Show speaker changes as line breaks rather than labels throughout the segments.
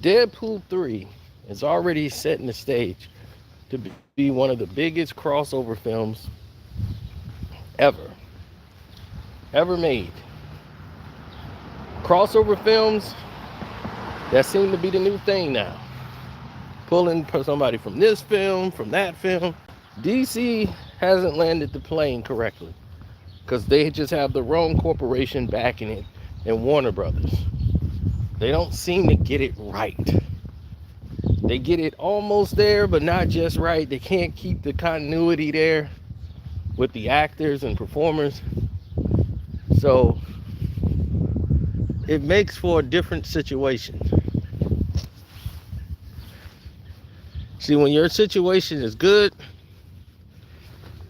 Deadpool 3 is already setting the stage to be one of the biggest crossover films ever, ever made. Crossover films, that seem to be the new thing now. Pulling somebody from this film, from that film. DC hasn't landed the plane correctly because they just have the wrong corporation backing it and Warner Brothers. They don't seem to get it right. They get it almost there, but not just right. They can't keep the continuity there with the actors and performers. So it makes for a different situation. See, when your situation is good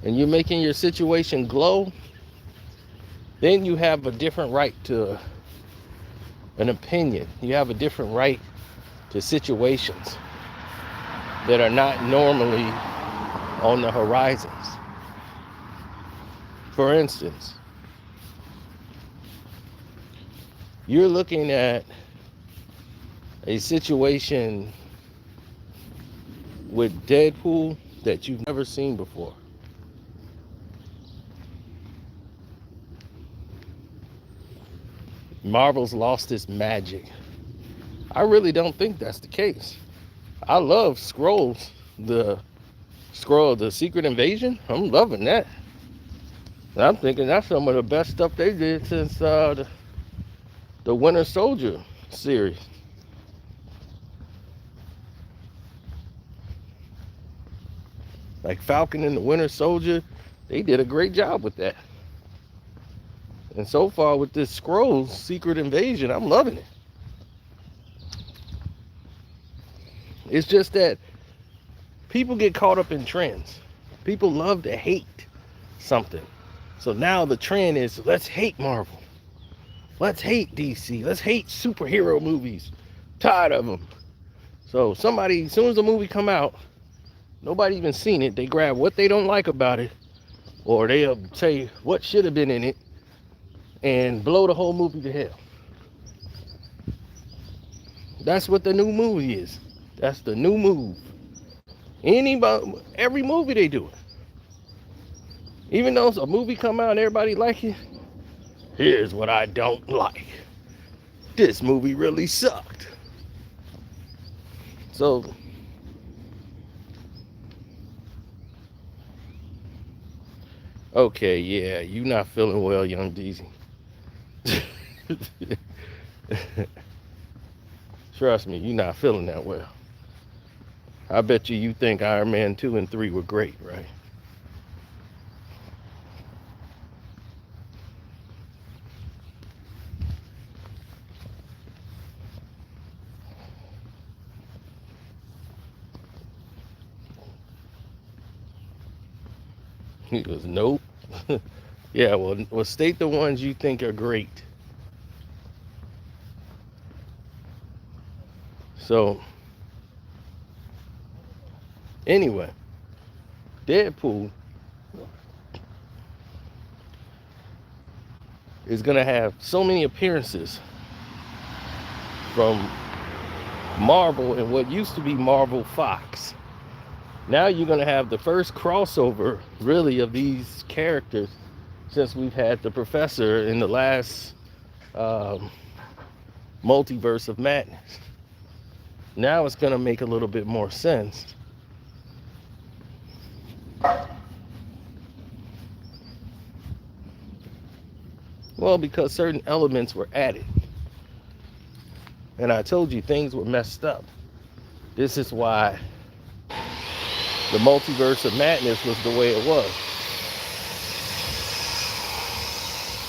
and you're making your situation glow, then you have a different right to an opinion. You have a different right to situations that are not normally on the horizons. For instance, you're looking at a situation with Deadpool that you've never seen before. Marvel's lost its magic. I really don't think that's the case. I love the Secret Invasion. I'm loving that. And I'm thinking that's some of the best stuff they did since the Winter Soldier series. Like Falcon and the Winter Soldier, they did a great job with that. And so far with this Skrulls Secret Invasion, I'm loving it. It's just that people get caught up in trends. People love to hate something. So now the trend is, let's hate Marvel. Let's hate DC. Let's hate superhero movies. Tired of them. So somebody, as soon as the movie come out, nobody even seen it, they grab what they don't like about it, or they'll say what should have been in it, and blow the whole movie to hell. That's what the new movie is. That's the new move. Every movie they do it. Even though a movie come out and everybody like it, here's what I don't like. This movie really sucked. So okay, yeah, you not feeling well, young DZ. Trust me, you're not feeling that well. I bet you think Iron Man 2 and 3 were great, right? He goes, nope. Yeah, well, state the ones you think are great. So, anyway, Deadpool is going to have so many appearances from Marvel and what used to be Marvel Fox. Now you're going to have the first crossover, really, of these characters since we've had the Professor in the last multiverse of madness. Now it's going to make a little bit more sense. Well, because certain elements were added. And I told you things were messed up. This is why the multiverse of madness was the way it was.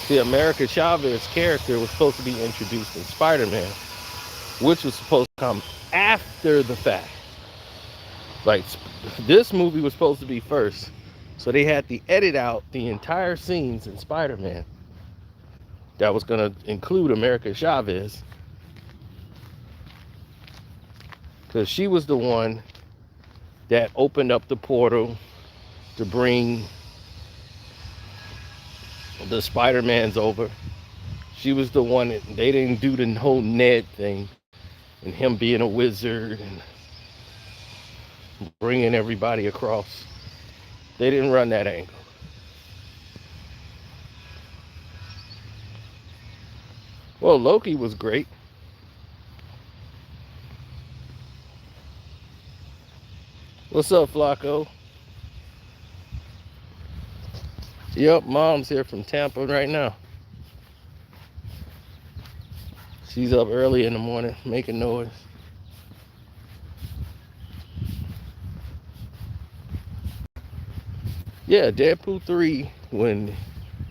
See, America Chavez's character was supposed to be introduced in Spider-Man, which was supposed to come after the fact. Like, this movie was supposed to be first. So they had to edit out the entire scenes in Spider-Man that was going to include America Chavez, because she was the one that opened up the portal to bring the Spider-Mans over. She was the one that they didn't do the whole Ned thing. and him being a wizard and bringing everybody across. They didn't run that angle. Well, Loki was great. What's up, Flacco? Yep, Mom's here from Tampa right now. She's up early in the morning making noise. Yeah, Deadpool 3, when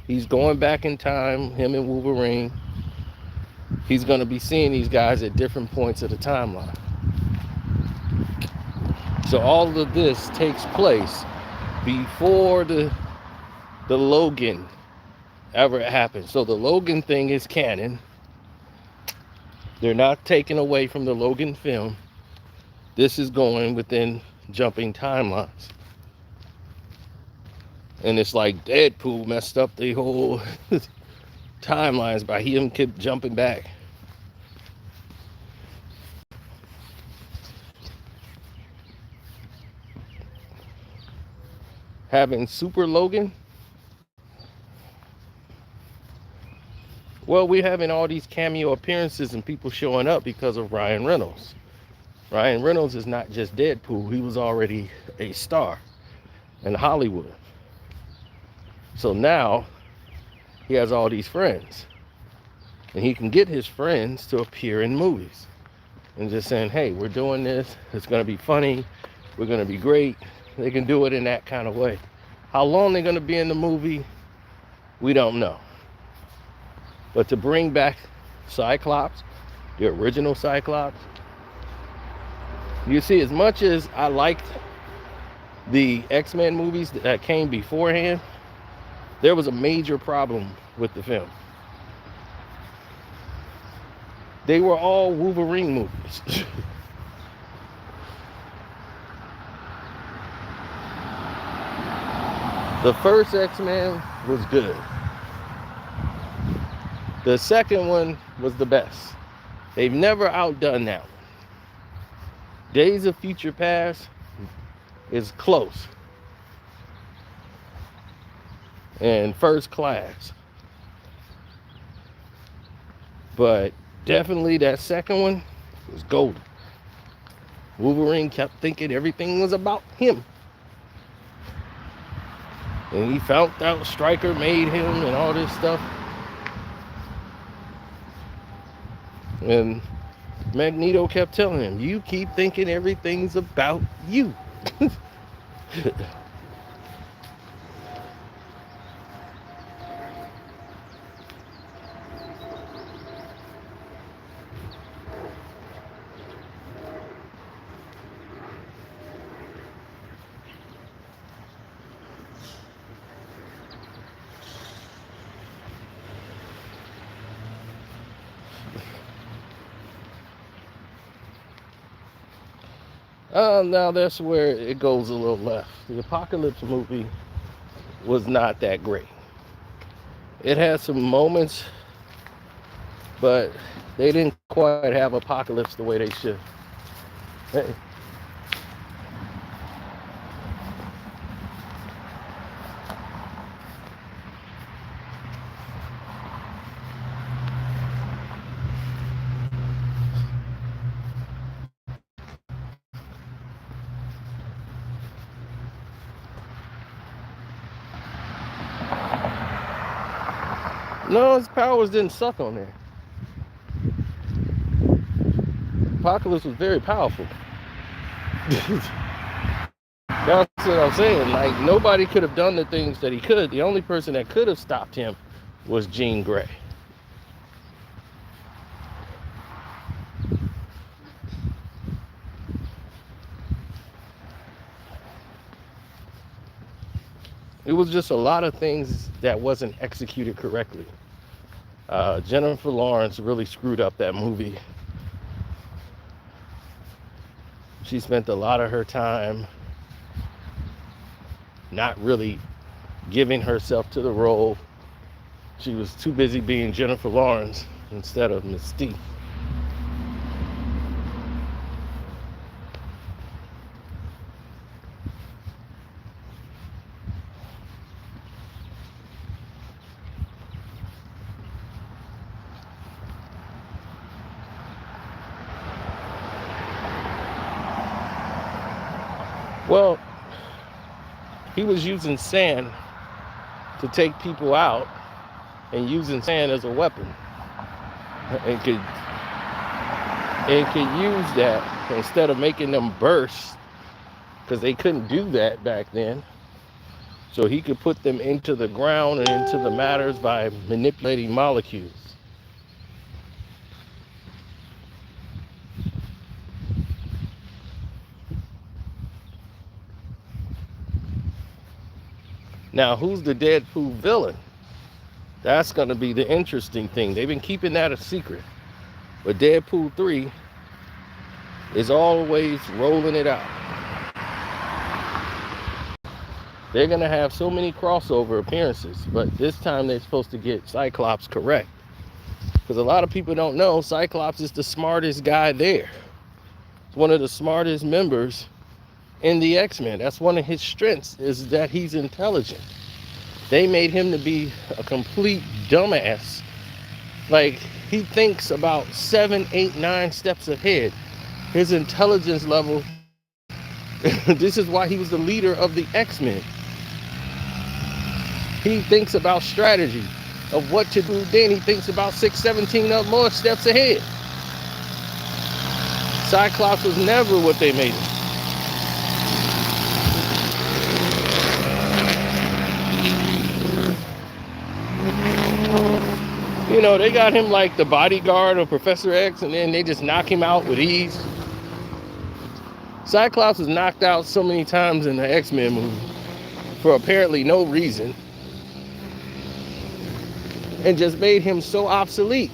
he's going back in time, him and Wolverine, he's going to be seeing these guys at different points of the timeline. So all of this takes place before the Logan ever happened. So the Logan thing is canon. They're not taking away from the Logan film. This is going within jumping timelines. And it's like Deadpool messed up the whole timelines by him kept jumping back. Having Super Logan. Well, we're having all these cameo appearances and people showing up because of Ryan Reynolds. Ryan Reynolds is not just Deadpool. He was already a star in Hollywood. So now he has all these friends. And he can get his friends to appear in movies. And just saying, hey, we're doing this. It's going to be funny. We're going to be great. They can do it in that kind of way. How long they're going to be in the movie, we don't know. But to bring back Cyclops, the original Cyclops, you see, as much as I liked the X-Men movies that came beforehand, there was a major problem with the film. They were all Wolverine movies. The first X-Men was good. The second one was the best. They've never outdone that one. Days of Future Past is close. And First Class. But definitely that second one was golden. Wolverine kept thinking everything was about him. And he found out Stryker made him and all this stuff. And Magneto kept telling him, you keep thinking everything's about you. Now that's where it goes a little left. The Apocalypse movie was not that great. It had some moments, but they didn't quite have Apocalypse the way they should. Hey. No, his powers didn't suck on there. Apocalypse was very powerful. That's what I'm saying. Like, nobody could have done the things that he could. The only person that could have stopped him was Jean Grey. It was just a lot of things that wasn't executed correctly. Jennifer Lawrence really screwed up that movie. She spent a lot of her time not really giving herself to the role. She was too busy being Jennifer Lawrence instead of Mystique. Well, he was using sand to take people out and using sand as a weapon, and could use that instead of making them burst, because they couldn't do that back then. So he could put them into the ground and into the matters by manipulating molecules. Now, who's the Deadpool villain? That's going to be the interesting thing. They've been keeping that a secret. But Deadpool 3 is always rolling it out. They're going to have so many crossover appearances, but this time they're supposed to get Cyclops correct. Because a lot of people don't know, Cyclops is the smartest guy there. He's one of the smartest members in the X-Men. That's one of his strengths, is that he's intelligent. They made him to be a complete dumbass. Like, he thinks about 7, 8, 9 steps ahead. His intelligence level, this is why he was the leader of the X-Men. He thinks about strategy of what to do. Then he thinks about 6, 17 more steps ahead. Cyclops was never what they made him. You know, they got him like the bodyguard of Professor X, and then they just knock him out with ease. Cyclops was knocked out so many times in the X-Men movie for apparently no reason, and just made him so obsolete.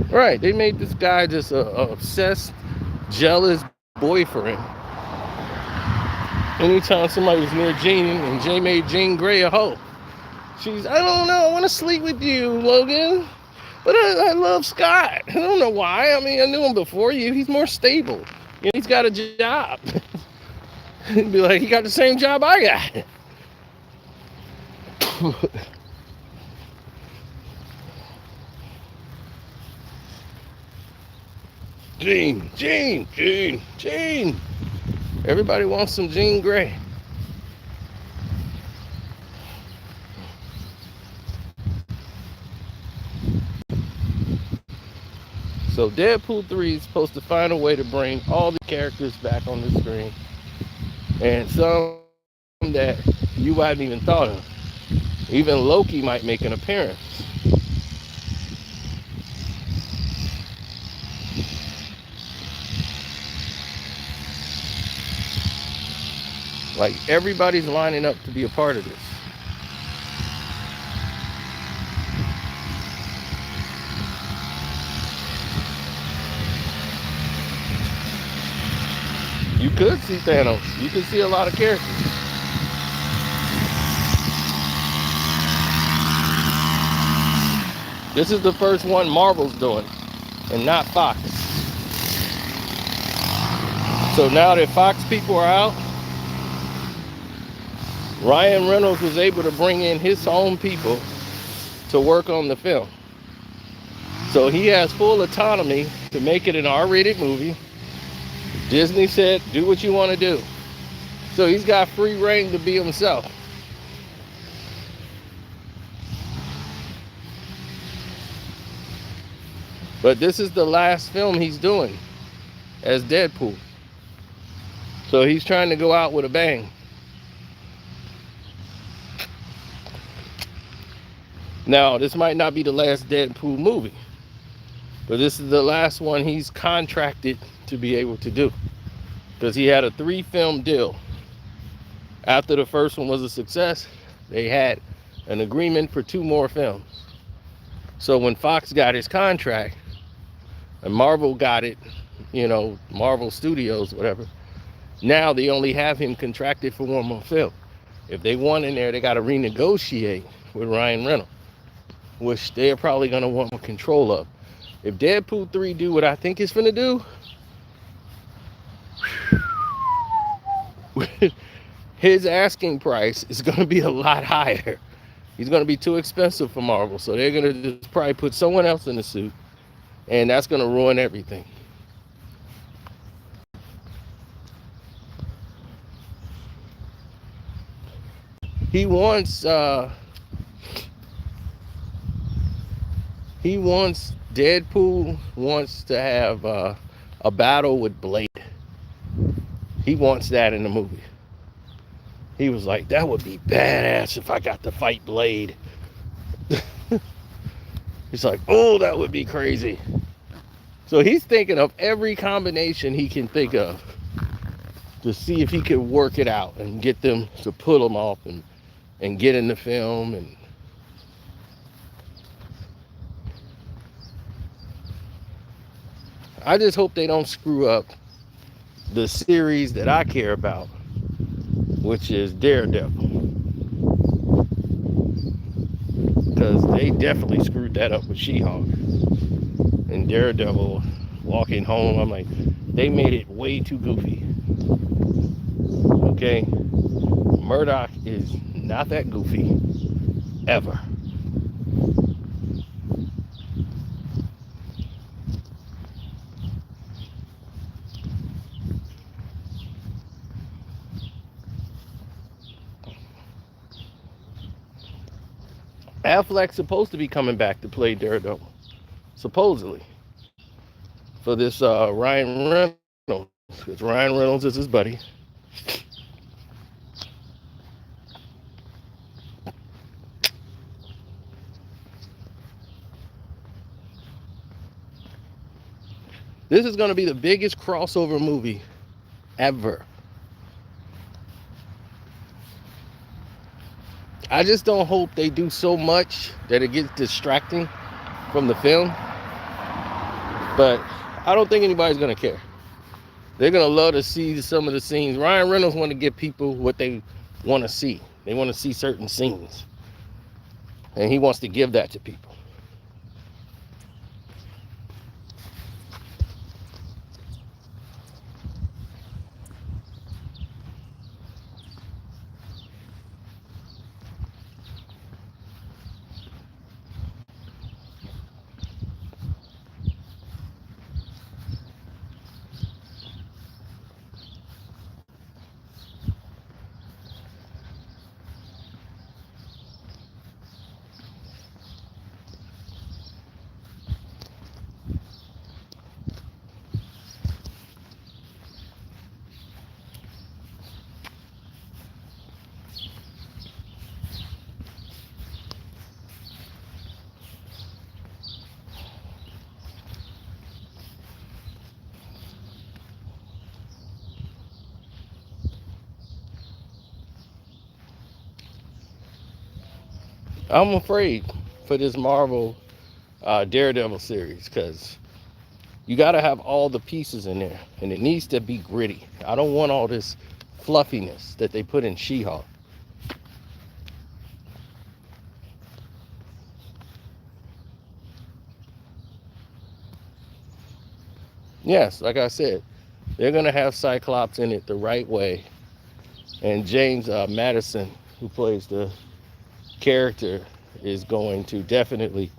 Right, they made this guy just a obsessed, jealous boyfriend. Anytime somebody was near Jean, and Jay made Jean Grey a hoe. She's, I don't know, I want to sleep with you, Logan. But I love Scott. I don't know why. I mean, I knew him before you. He's more stable. You know, he's got a job. He'd be like, he got the same job I got. Jean. Everybody wants some Jean Grey. So Deadpool 3 is supposed to find a way to bring all the characters back on the screen. And some that you hadn't even thought of. Even Loki might make an appearance. Like, everybody's lining up to be a part of this. You could see Thanos. You could see a lot of characters. This is the first one Marvel's doing, and not Fox. So now that Fox people are out, Ryan Reynolds was able to bring in his own people to work on the film. So he has full autonomy to make it an R-rated movie. Disney said, do what you want to do. So he's got free reign to be himself. But this is the last film he's doing as Deadpool. So he's trying to go out with a bang. Now, this might not be the last Deadpool movie, but this is the last one he's contracted to be able to do, because he had a 3-film deal. After the first one was a success, they had an agreement for 2 more films. So when Fox got his contract and Marvel got it, you know, Marvel Studios, whatever, now they only have him contracted for 1 more film. If they want in there, they got to renegotiate with Ryan Reynolds, which they're probably going to want more control of. If Deadpool 3 do what I think it's going to do, his asking price is going to be a lot higher. He's going to be too expensive for Marvel, so they're going to just probably put someone else in the suit, and that's going to ruin everything. He wants Deadpool wants to have a battle with Blade. He wants that in the movie. He was like, that would be badass if I got to fight Blade. He's like, oh, that would be crazy. So he's thinking of every combination he can think of to see if he can work it out and get them to pull him off and get in the film. And I just hope they don't screw up the series that I care about, which is Daredevil. Because they definitely screwed that up with She-Hulk. And Daredevil walking home, I'm like, they made it way too goofy. Okay? Murdoch is not that goofy, ever. Affleck's supposed to be coming back to play Daredevil, supposedly, for this Ryan Reynolds, because Ryan Reynolds is his buddy. This is going to be the biggest crossover movie ever. I just don't hope they do so much that it gets distracting from the film. But I don't think anybody's going to care. They're going to love to see some of the scenes. Ryan Reynolds want to give people what they want to see. They want to see certain scenes. And he wants to give that to people. I'm afraid for this Marvel Daredevil series, because you got to have all the pieces in there, and it needs to be gritty. I don't want all this fluffiness that they put in She-Hulk. Yes, like I said, they're going to have Cyclops in it the right way. And James Madison, who plays the character, is going to definitely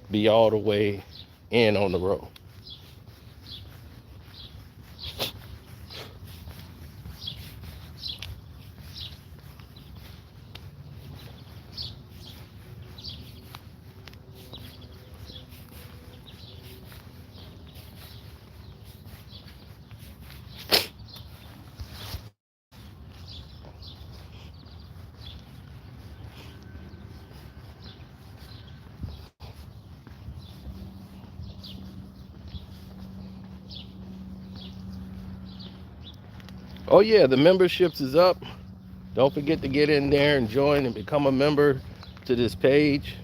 be all the way in on the road. Oh yeah, the memberships is up. Don't forget to get in there and join and become a member to this page.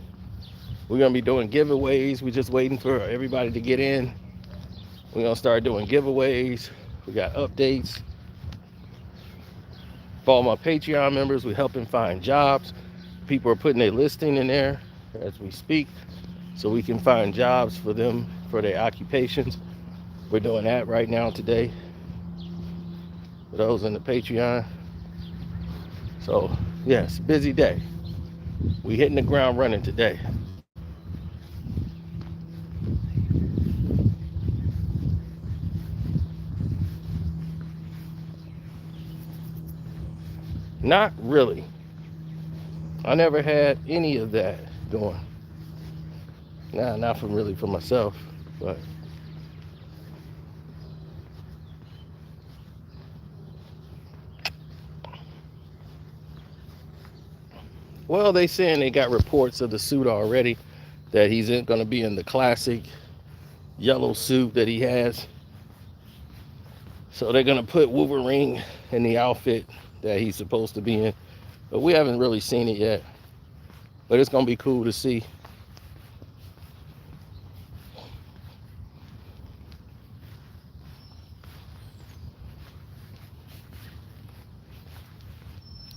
We're going to be doing giveaways. We're just waiting for everybody to get in. We're going to start doing giveaways. We got updates. For all my Patreon members, we're helping find jobs. People are putting their listing in there as we speak, so we can find jobs for them for their occupations. We're doing that right now today for those in the Patreon. So, yes, busy day. We hitting the ground running today. Not really. I never had any of that going. Nah, not for really for myself, but well, they saying they got reports of the suit already that he's going to be in the classic yellow suit that he has. So they're going to put Wolverine in the outfit that he's supposed to be in. But we haven't really seen it yet. But it's going to be cool to see.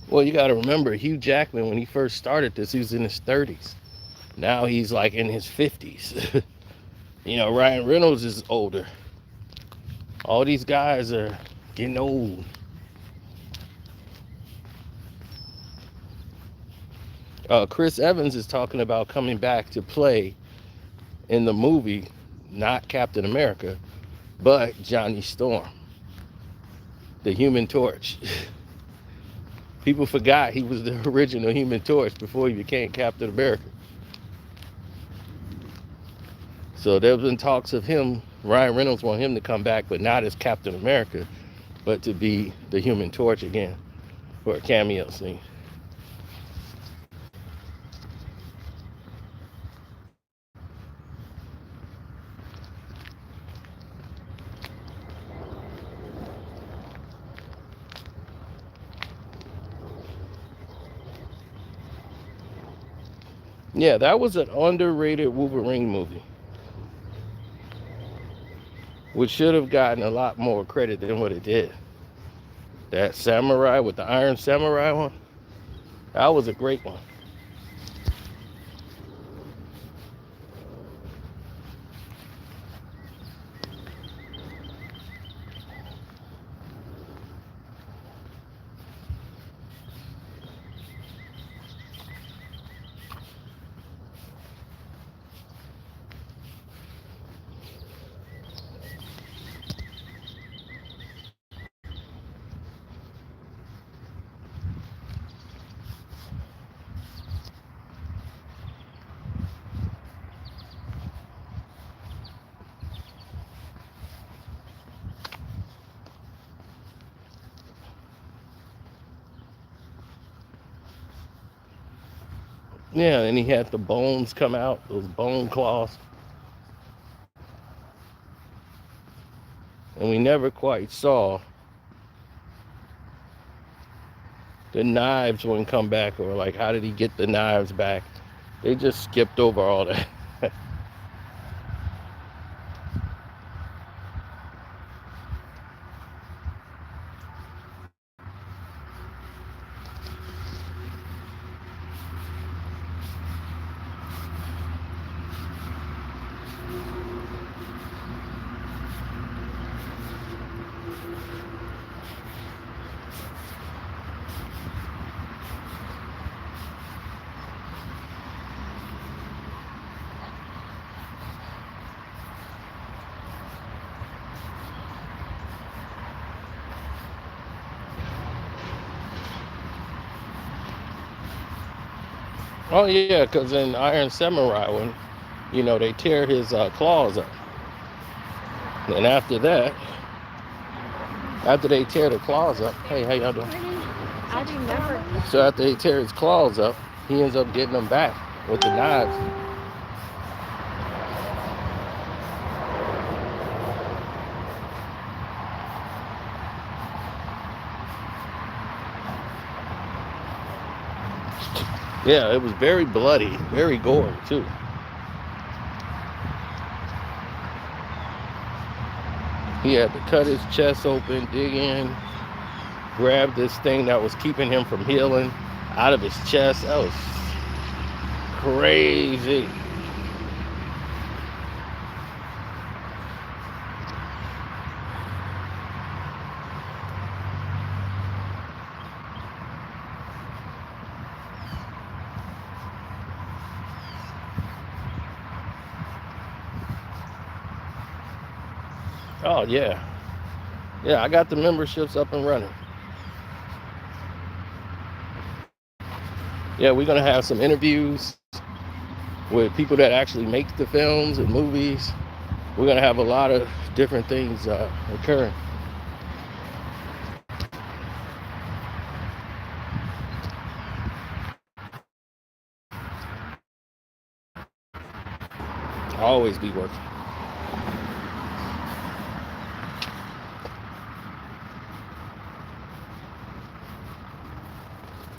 Well, you got to remember, Hugh Jackman, when he first started this, he was in his 30s. Now he's like in his 50s. You know, Ryan Reynolds is older. All these guys are getting old. Chris Evans is talking about coming back to play in the movie, not Captain America, but Johnny Storm, the Human Torch. People forgot he was the original Human Torch before he became Captain America. So there's been talks of him, Ryan Reynolds want him to come back, but not as Captain America, but to be the Human Torch again for a cameo scene. Yeah, that was an underrated Wolverine movie, which should have gotten a lot more credit than what it did. That samurai with the Iron Samurai one, that was a great one. Yeah, and he had the bones come out, those bone claws. And we never quite saw the knives wouldn't come back, or like how did he get the knives back. They just skipped over all that. Oh yeah, because in Iron Samurai, when you know they tear his claws up, and after that, after they tear the claws up, hey, how y'all doing?
I remember.
So after they tear his claws up, he ends up getting them back with the knives. Yeah, it was very bloody, very gory too. He had to cut his chest open, dig in, grab this thing that was keeping him from healing out of his chest. That was crazy. Oh yeah, yeah. I got the memberships up and running. Yeah, we're gonna have some interviews with people that actually make the films and movies. We're gonna have a lot of different things occurring. I'll always be working.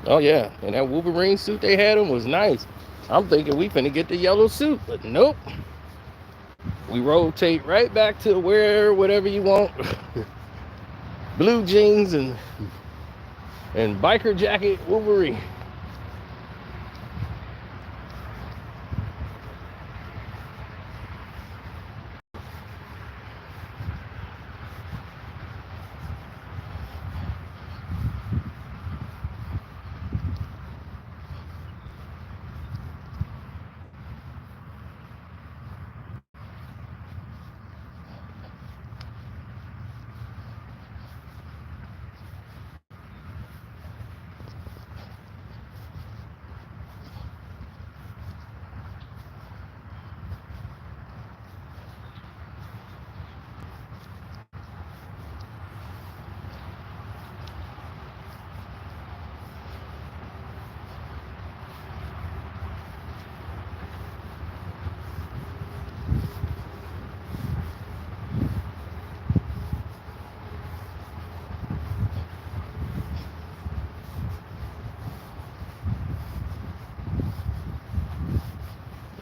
Oh yeah, and that Wolverine suit they had him was nice. I'm thinking we finna get the yellow suit, but nope. We rotate right back to wear whatever you want. Blue jeans and biker jacket Wolverine.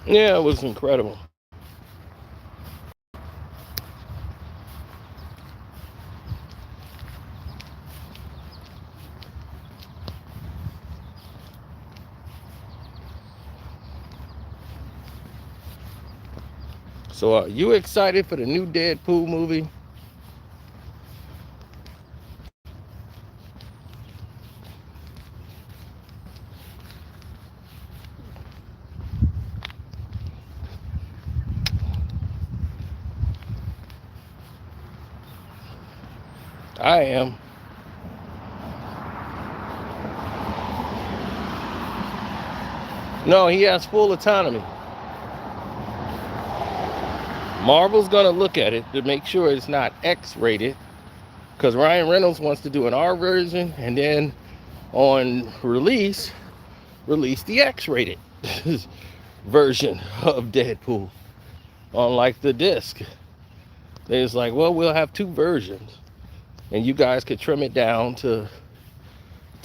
Yeah, it was incredible. So, are you excited for the new Deadpool movie? I am. No, he has full autonomy. Marvel's gonna look at it to make sure it's not X-rated, because Ryan Reynolds wants to do an R version, and then on release the X-rated version of Deadpool on like the disc. It's like, well, we'll have two versions, and you guys could trim it down to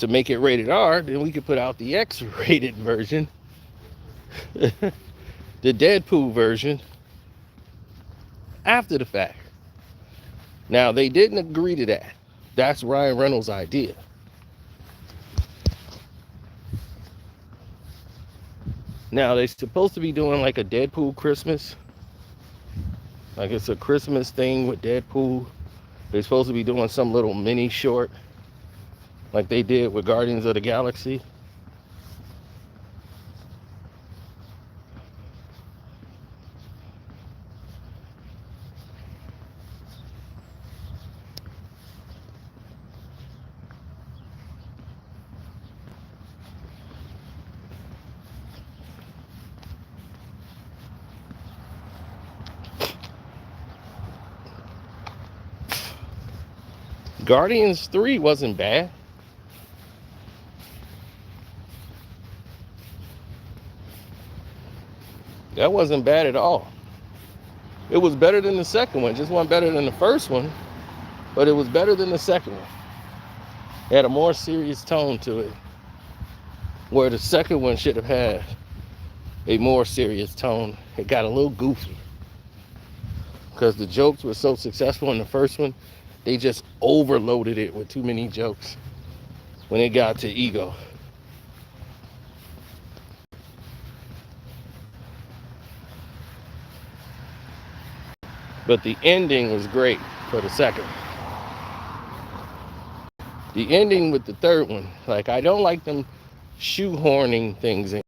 make it rated R. Then we could put out the X-rated version, the Deadpool version, after the fact. Now they didn't agree to that. That's Ryan Reynolds' idea. Now they're supposed to be doing like a Deadpool Christmas. Like it's a Christmas thing with Deadpool. They're supposed to be doing some little mini short like they did with Guardians of the Galaxy. Guardians 3 wasn't bad. That wasn't bad at all. It was better than the second one. Just wasn't better than the first one, but it was better than the second one. It had a more serious tone to it, where the second one should have had a more serious tone. It got a little goofy because the jokes were so successful in the first one. They just overloaded it with too many jokes when it got to ego. But the ending was great for the second. The ending with the third one, like, I don't like them shoehorning things in.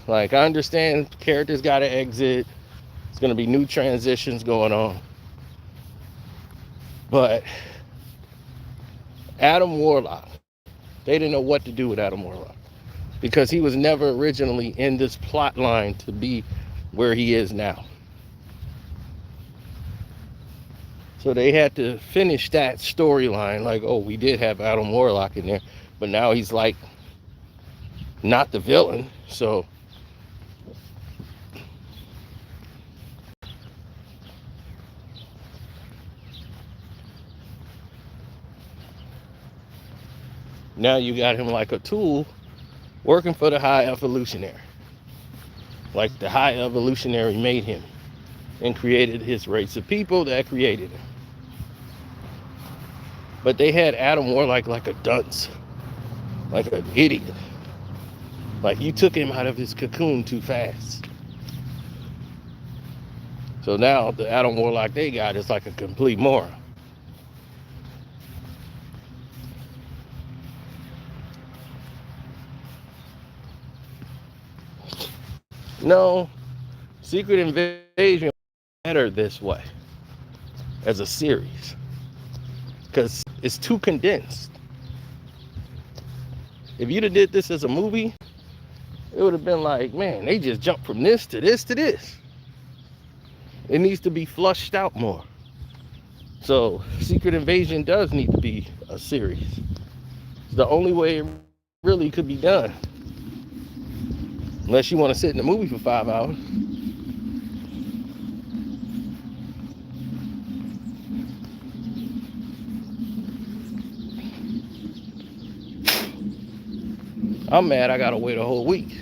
Like, I understand characters got to exit. There's going to be new transitions going on. But Adam Warlock, they didn't know what to do with Adam Warlock because he was never originally in this plot line to be where he is now. So they had to finish that storyline, like, oh, we did have Adam Warlock in there, but now he's like not the villain. So now you got him like a tool working for the High Evolutionary. Like the High Evolutionary made him and created his race of people that created him. But they had Adam Warlock like a dunce, like an idiot. Like you took him out of his cocoon too fast. So now the Adam Warlock they got is like a complete moron. No, Secret Invasion better this way as a series because it's too condensed. If you'd have did this as a movie, it would have been like, man, they just jumped from this to this to this. It needs to be flushed out more. So Secret Invasion does need to be a series. It's the only way it really could be done. Unless you want to sit in the movie for 5 hours. I'm mad I gotta wait a whole week.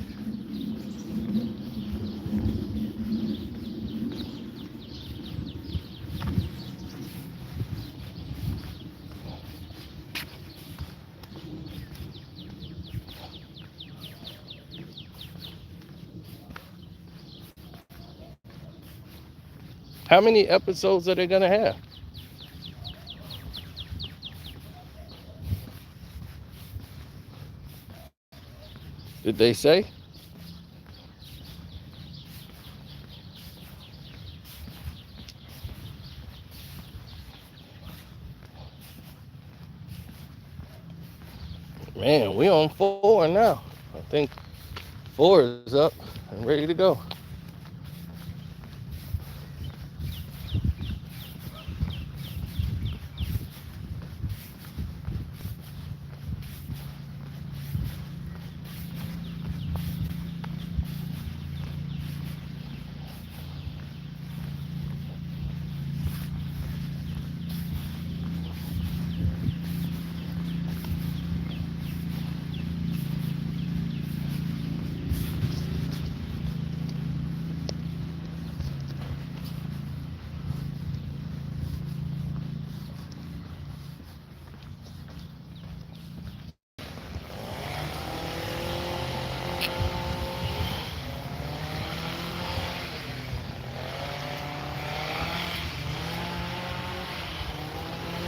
How many episodes are they gonna have? Did they say? Man, we on 4 now. I think 4 is up and ready to go.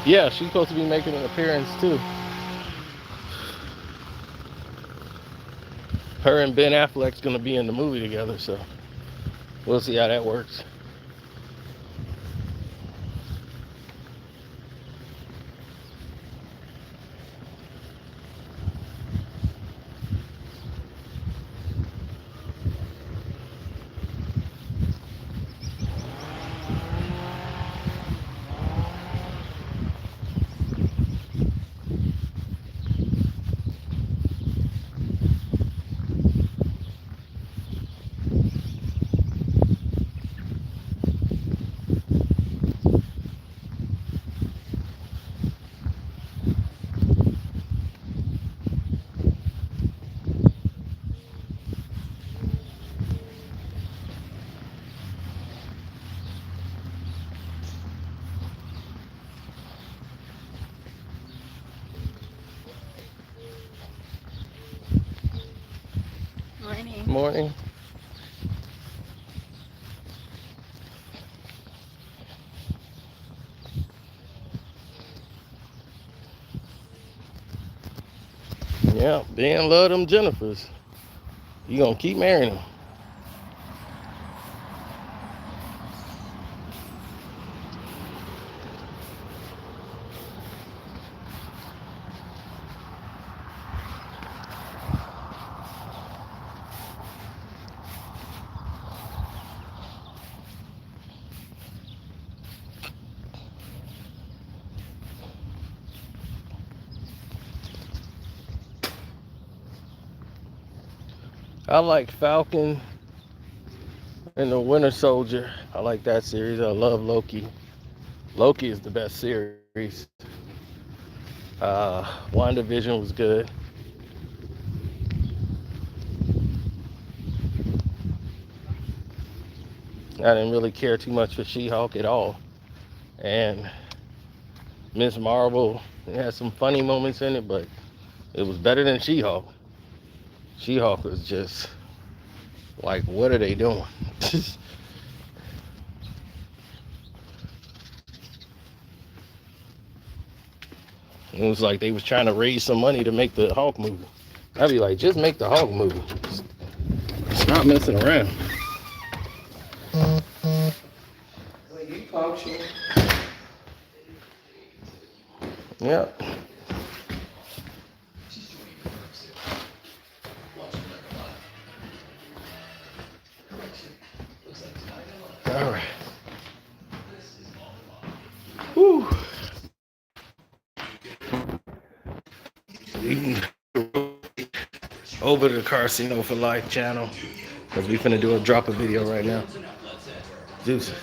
Yeah, she's supposed to be making an appearance too. Her and Ben Affleck's gonna be in the movie together, so we'll see how that works.
Morning.
Morning. Yeah, Ben love them Jennifers. You gonna keep marrying them. I like Falcon and the Winter Soldier. I like that series. I love Loki. Loki is the best series. WandaVision was good. I didn't really care too much for She-Hulk at all. And Miss Marvel, it had some funny moments in it, but it was better than She-Hulk. She-Hulk was just like, what are they doing? It was like they was trying to raise some money to make the Hulk movie. I'd be like, just make the Hulk movie. Stop messing around. Yeah. All right. Whew. Over to the Casino for Life channel, because we finna drop a video right now. Deuces.